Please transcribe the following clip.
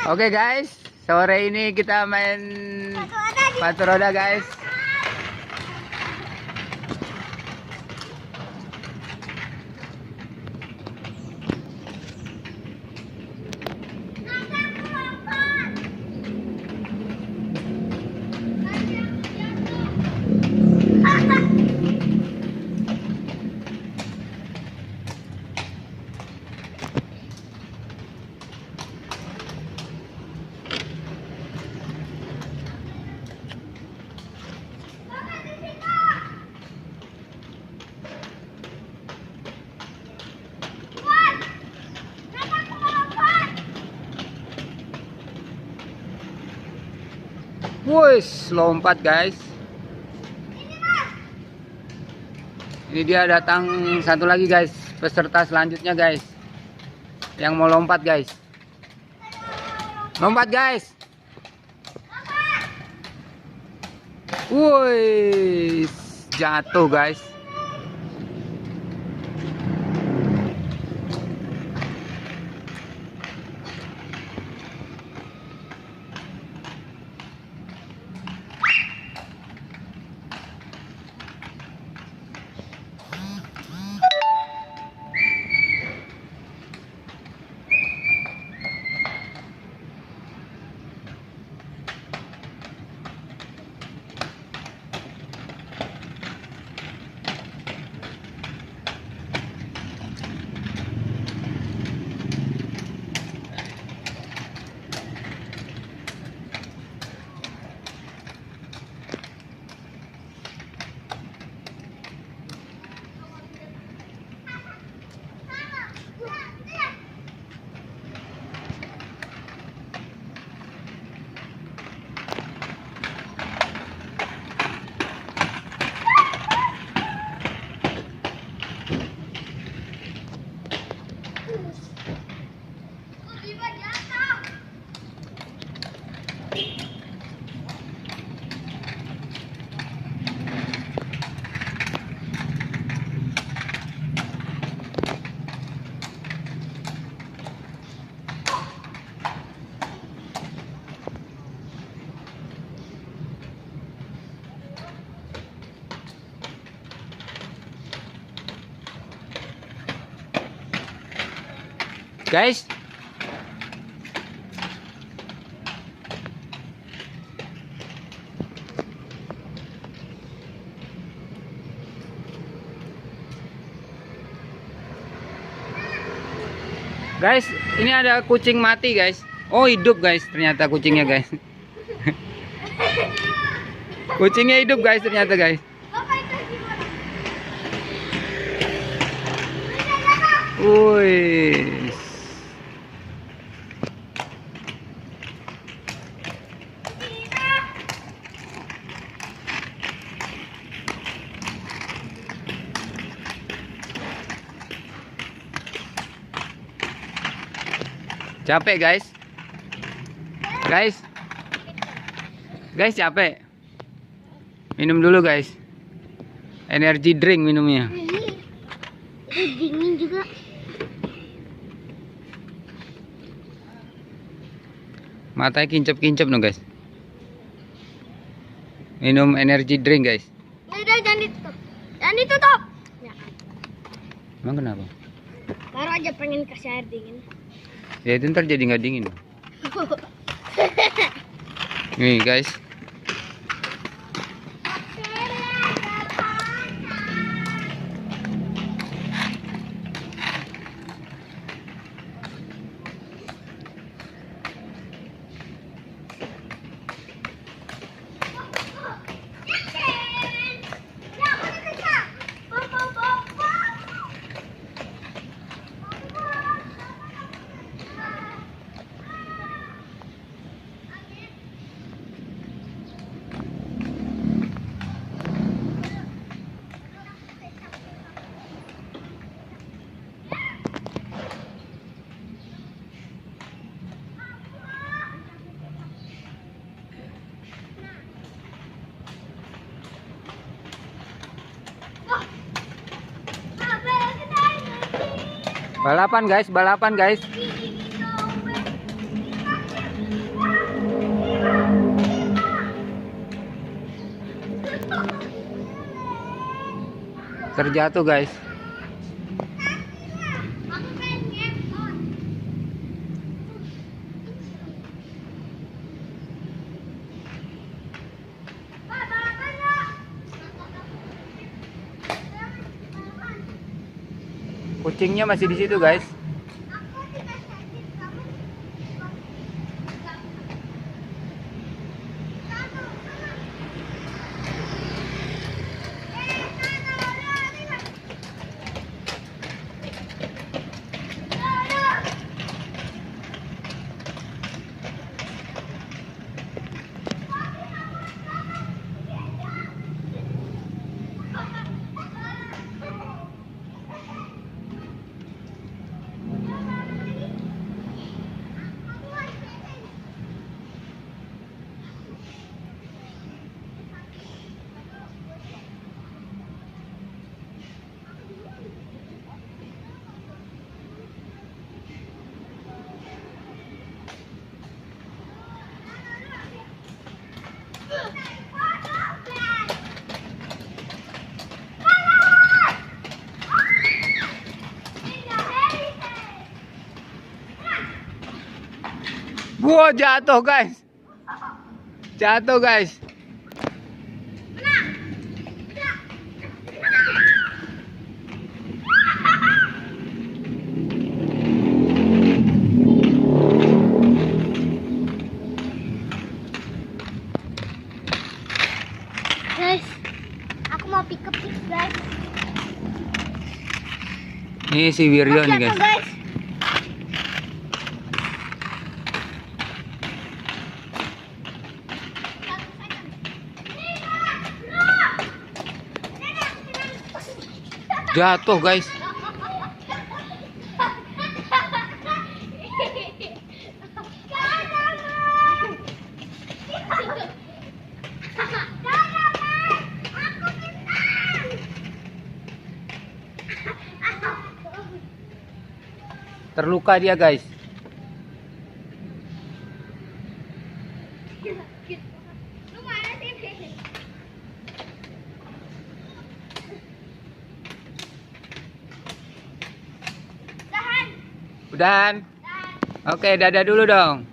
Oke guys, sore ini kita main sepatu roda guys. Wush, lompat guys. Ini dia datang satu lagi guys, peserta selanjutnya guys. Yang mau lompat guys. Lompat guys. Wush, jatuh guys. Guys, ini ada kucing mati guys. Oh, hidup guys, ternyata kucingnya guys. Kucingnya hidup guys ternyata guys. Wih. Capek guys. Guys capek. Minum dulu guys. Energy drink minumnya. Dingin juga. Matanya kincep-kincep dong guys. Minum energy drink guys. Jangan ditutup. Jangan ditutup. Ya. Emang kenapa? Baru aja pengen kasih air dingin. Ya itu ntar jadi nggak dingin. Nih guys. Balapan guys, balapan guys. Terjatuh guys. Aku pengen ngepot. Kucingnya masih di situ guys. Wow, jatuh guys. Jatuh guys. Guys, aku mau pick up guys. Ini si Wiryo nih guys. Guys. Jatuh guys. Terluka dia guys. Lu mana sih? Udahan. Oke, dadah dulu dong.